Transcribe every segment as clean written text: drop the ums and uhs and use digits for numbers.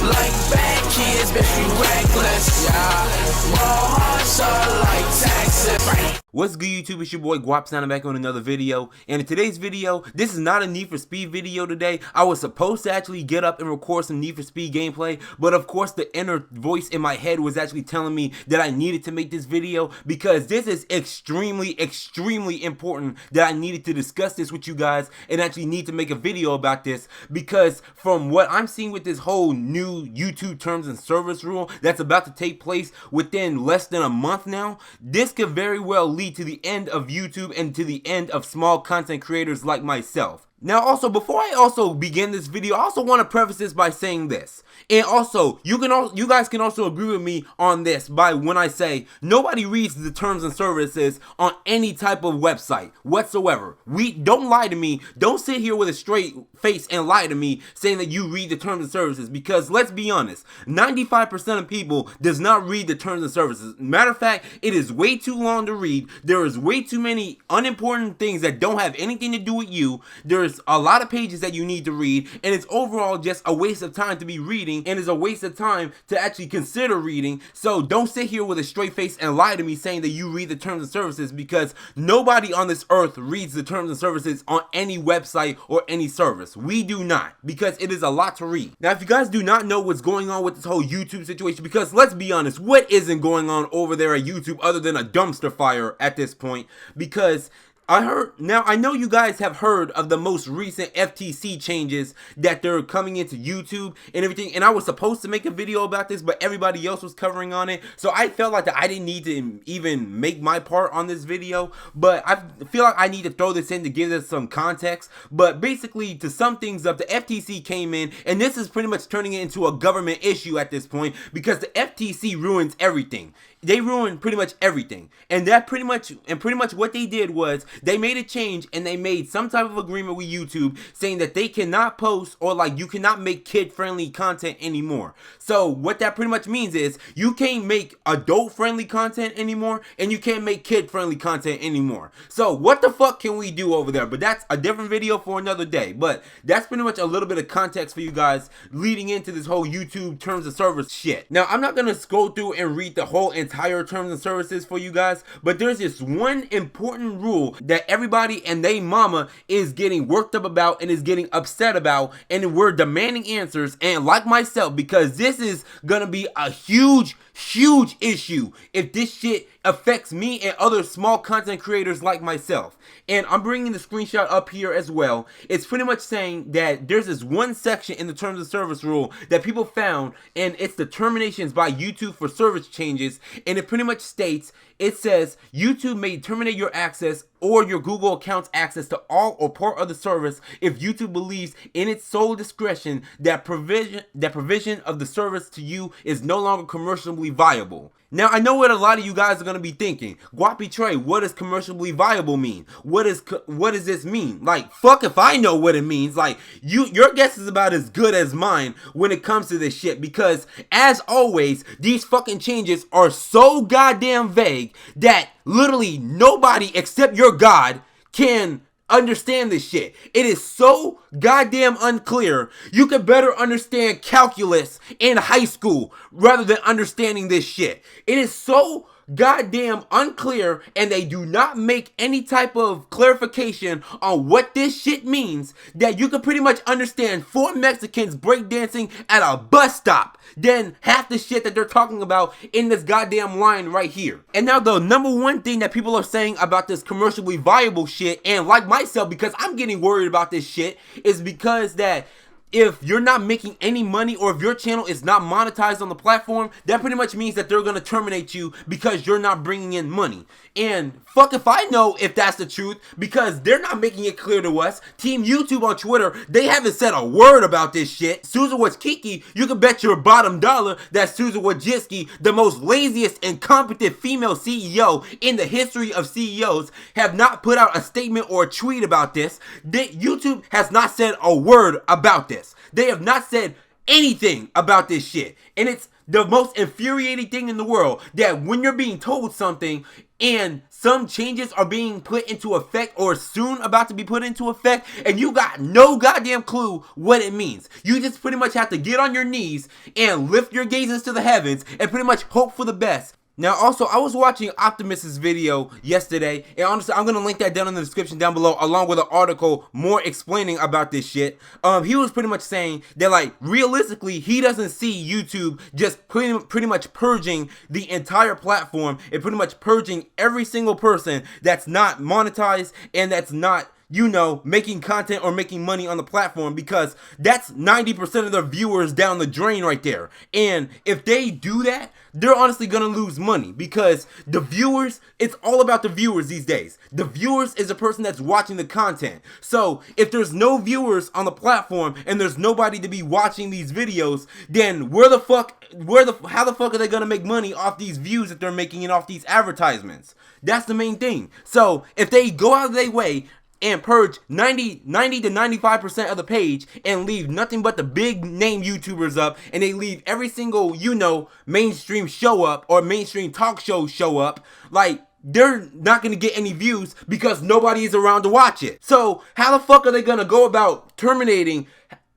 Like bad kids, bitch, we reckless, yeah. Raw hearts are like taxes. What's good, YouTube? It's your boy GwoppyTrai back on another video, and in today's video, this is not a Need for Speed video today. I was supposed to actually get up and record some Need for Speed gameplay, but of course the inner voice in my head was actually telling me that I needed to make this video because this is extremely important, that I needed to discuss this with you guys and actually need to make a video about this, because from what I'm seeing with this whole new YouTube terms and service rule that's about to take place within less than a month now, this could very well lead to the end of YouTube and to the end of small content creators like myself. Now also, before I also begin this video, I also want to preface this by saying this. And also, you guys can also agree with me on this by when I say nobody reads the terms and services on any type of website whatsoever. Don't lie to me. Don't sit here with a straight face and lie to me saying that you read the terms and services, because let's be honest, 95% of people does not read the terms and services. Matter of fact, it is way too long to read. There is way too many unimportant things that don't have anything to do with you. There's a lot of pages that you need to read, and it's overall just a waste of time to be reading, and it's a waste of time to actually consider reading. So don't sit here with a straight face and lie to me saying that you read the terms and services, because nobody on this earth reads the terms and services on any website or any service. We do not, because it is a lot to read. Now, if you guys do not know what's going on with this whole YouTube situation, because let's be honest, what isn't going on over there at YouTube other than a dumpster fire at this point? Because I know you guys have heard of the most recent FTC changes that they're coming into YouTube and everything, and I was supposed to make a video about this, but everybody else was covering on it, so I felt like that I didn't need to even make my part on this video, but I feel like I need to throw this in to give this some context. But basically, to sum things up, the FTC came in, and this is pretty much turning it into a government issue at this point, because the FTC ruins everything. They ruined pretty much everything, and pretty much what they did was they made a change, and they made some type of agreement with YouTube saying that they cannot post, or like you cannot make kid-friendly content anymore. So what that pretty much means is you can't make adult-friendly content anymore, and you can't make kid-friendly content anymore. So what the fuck can we do over there? But that's a different video for another day. But that's pretty much a little bit of context for you guys leading into this whole YouTube terms of service shit. Now, I'm not gonna scroll through and read the whole entire terms and services for you guys, but there's this one important rule that everybody and they mama is getting worked up about and is getting upset about, and we're demanding answers, and like myself, because this is gonna be a huge issue if this shit affects me and other small content creators like myself. And I'm bringing the screenshot up here as well. It's pretty much saying that there's this one section in the terms of service rule that people found, and it's the terminations by YouTube for service changes, and it pretty much states, it says YouTube may terminate your access or your Google account's access to all or part of the service if YouTube believes in its sole discretion that provision of the service to you is no longer commercially viable. Now, I know what a lot of you guys are going to be thinking. GwoppyTrai, what does commercially viable mean? What does this mean? Like, fuck if I know what it means. Like, your guess is about as good as mine when it comes to this shit, because as always, these fucking changes are so goddamn vague that literally nobody except your God can understand this shit. It is so goddamn unclear. You could better understand calculus in high school rather than understanding this shit. It is so goddamn unclear, and they do not make any type of clarification on what this shit means, that you can pretty much understand 4 Mexicans breakdancing at a bus stop than half the shit that they're talking about in this goddamn line right here. And now the number one thing that people are saying about this commercially viable shit, and like myself, because I'm getting worried about this shit, is because that if you're not making any money, or if your channel is not monetized on the platform, that pretty much means that they're going to terminate you because you're not bringing in money. And fuck if I know if that's the truth, because they're not making it clear to us. Team YouTube on Twitter, they haven't said a word about this shit. Susan Wojcicki, you can bet your bottom dollar that Susan Wojcicki, the most laziest and incompetent female CEO in the history of CEOs, have not put out a statement or a tweet about this. YouTube has not said a word about this. They have not said anything about this shit. And it's the most infuriating thing in the world that when you're being told something and some changes are being put into effect or soon about to be put into effect and you got no goddamn clue what it means. You just pretty much have to get on your knees and lift your gazes to the heavens and pretty much hope for the best. Now, also, I was watching Optimus's video yesterday, and honestly, I'm going to link that down in the description down below, along with an article more explaining about this shit. He was pretty much saying that, like, realistically, he doesn't see YouTube just pretty much purging the entire platform and pretty much purging every single person that's not monetized and that's not, you know, making content or making money on the platform, because that's 90% of their viewers down the drain right there. And if they do that, they're honestly gonna lose money, because the viewers, it's all about the viewers these days. The viewers is the person that's watching the content. So if there's no viewers on the platform and there's nobody to be watching these videos, then how the fuck are they gonna make money off these views that they're making and off these advertisements? That's the main thing. So if they go out of their way and purge 90 to 95% of the page and leave nothing but the big name YouTubers up, and they leave every single, you know, mainstream show up or mainstream talk show up, like, they're not gonna get any views because nobody is around to watch it. So how the fuck are they gonna go about terminating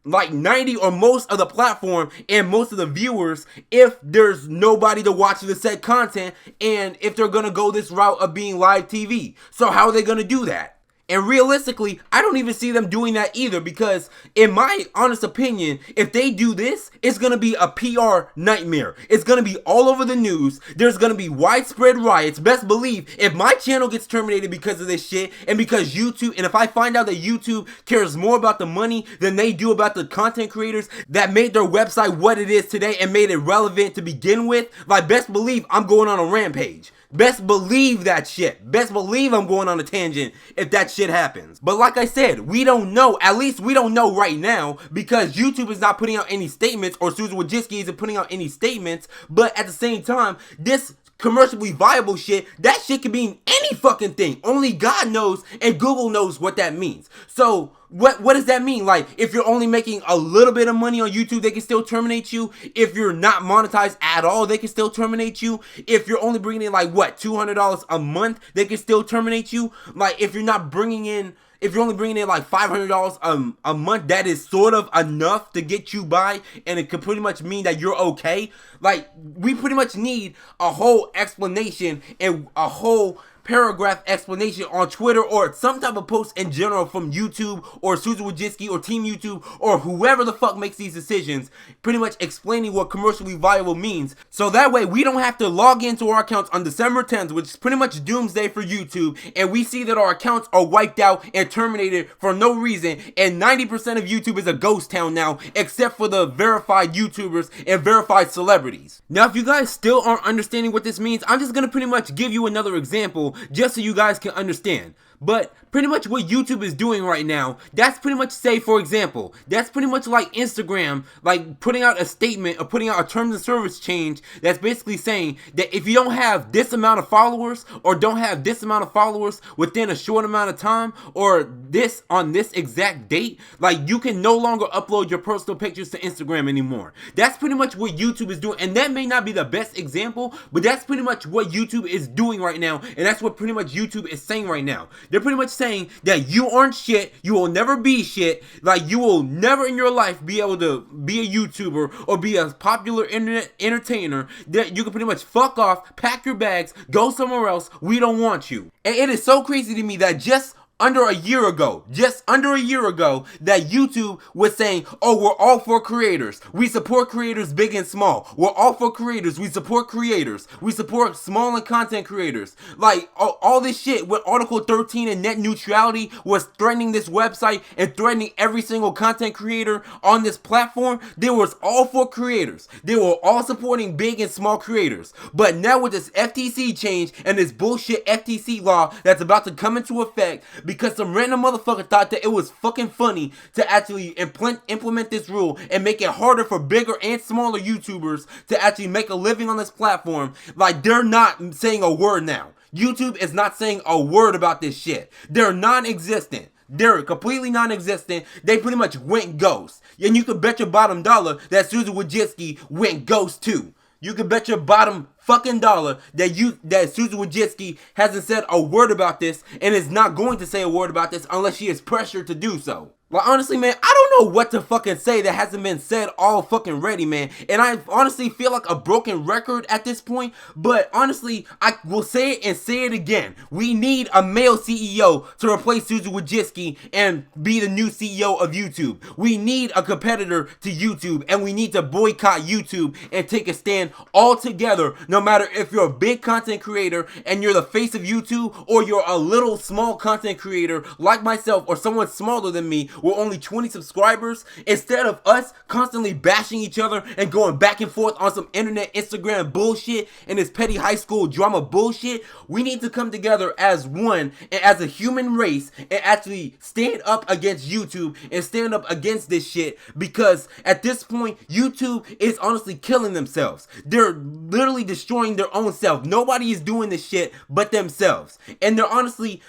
like 90 or most of the platform and most of the viewers if there's nobody to watch the said content, and if they're gonna go this route of being live TV? So how are they gonna do that? And realistically, I don't even see them doing that either, because in my honest opinion, if they do this, it's going to be a PR nightmare. It's going to be all over the news. There's going to be widespread riots. Best believe, if my channel gets terminated because of this shit, and because YouTube, and if I find out that YouTube cares more about the money than they do about the content creators that made their website what it is today and made it relevant to begin with, like, best believe I'm going on a rampage. Best believe that shit. Best believe I'm going on a tangent if that shit happens. But like I said, we don't know. At least we don't know right now, because YouTube is not putting out any statements, or Susan Wojcicki isn't putting out any statements. But at the same time, this commercially viable shit, that shit can mean any fucking thing. Only God knows and Google knows what that means. So what does that mean? Like, if you're only making a little bit of money on YouTube, they can still terminate you. If you're not monetized at all, they can still terminate you. If you're only bringing in like what, $200 a month, they can still terminate you. Like, if you're not bringing in, if you're only bringing in like $500 a month, that is sort of enough to get you by, and it could pretty much mean that you're okay. Like, we pretty much need a whole explanation and a whole paragraph explanation on Twitter, or some type of post in general from YouTube or Susan Wojcicki or Team YouTube or whoever the fuck makes these decisions, pretty much explaining what commercially viable means. So that way we don't have to log into our accounts on December 10th, which is pretty much doomsday for YouTube, and we see that our accounts are wiped out and terminated for no reason, and 90% of YouTube is a ghost town now, except for the verified YouTubers and verified celebrities. Now, if you guys still aren't understanding what this means, I'm just gonna pretty much give you another example just so you guys can understand. But pretty much what YouTube is doing right now, that's pretty much, say for example, that's pretty much like Instagram, like putting out a statement or putting out a terms and service change that's basically saying that if you don't have this amount of followers, or don't have this amount of followers within a short amount of time, or this on this exact date, like, you can no longer upload your personal pictures to Instagram anymore. That's pretty much what YouTube is doing, and that may not be the best example, but that's pretty much what YouTube is doing right now, and that's what pretty much YouTube is saying right now. They're pretty much saying that you aren't shit, you will never be shit, like, you will never in your life be able to be a YouTuber or be a popular internet entertainer, that you can pretty much fuck off, pack your bags, go somewhere else, we don't want you. And it is so crazy to me that just under a year ago, that YouTube was saying, oh, we're all for creators. We support creators big and small. We're all for creators. We support creators. We support small and content creators. Like, all this shit with Article 13 and net neutrality was threatening this website and threatening every single content creator on this platform. They was all for creators. They were all supporting big and small creators. But now with this FTC change and this bullshit FTC law that's about to come into effect, because some random motherfucker thought that it was fucking funny to actually implement this rule and make it harder for bigger and smaller YouTubers to actually make a living on this platform. Like, they're not saying a word now. YouTube is not saying a word about this shit. They're non-existent. They're completely non-existent. They pretty much went ghost. And you could bet your bottom dollar that Susan Wojcicki went ghost too. You could bet your bottom fucking dollar that Susan Wojcicki hasn't said a word about this and is not going to say a word about this unless she is pressured to do so. Like, honestly, man, I don't know what to fucking say that hasn't been said all fucking ready, man. And I honestly feel like a broken record at this point. But honestly, I will say it and say it again. We need a male CEO to replace Susan Wojcicki and be the new CEO of YouTube. We need a competitor to YouTube, and we need to boycott YouTube and take a stand all together. No matter if you're a big content creator and you're the face of YouTube, or you're a little small content creator like myself or someone smaller than me with only 20 subscribers. Instead of us constantly bashing each other and going back and forth on some internet Instagram bullshit and this petty high school drama bullshit, we need to come together as one and as a human race and actually stand up against YouTube and stand up against this shit, because at this point YouTube is honestly killing themselves. They're literally destroying their own self. Nobody is doing this shit but themselves, and they're honestly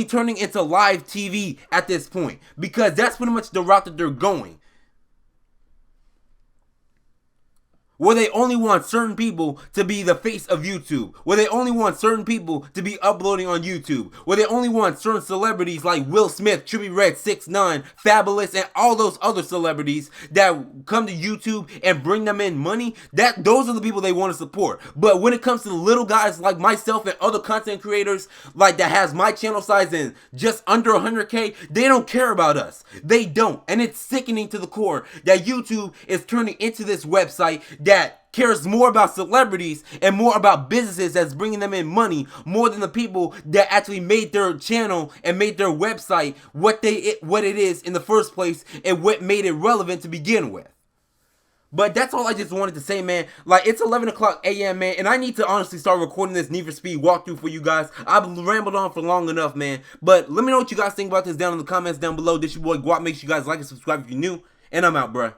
turning into live TV at this point, because that's pretty much the route that they're going. Where they only want certain people to be the face of YouTube. Where they only want certain people to be uploading on YouTube. Where they only want certain celebrities like Will Smith, Trippie Redd, 6ix9ine, Fabulous, and all those other celebrities that come to YouTube and bring them in money. Those are the people they want to support. But when it comes to the little guys like myself and other content creators like that has my channel size in just under 100K, they don't care about us. They don't. And it's sickening to the core that YouTube is turning into this website that cares more about celebrities and more about businesses that's bringing them in money more than the people that actually made their channel and made their website what it is in the first place and what made it relevant to begin with. But that's all I just wanted to say, man. Like, it's 11 o'clock a.m., man, and I need to honestly start recording this Need for Speed walkthrough for you guys. I've rambled on for long enough, man. But let me know what you guys think about this down in the comments down below. This your boy Gwop. Make sure you guys like and subscribe if you're new. And I'm out, bruh.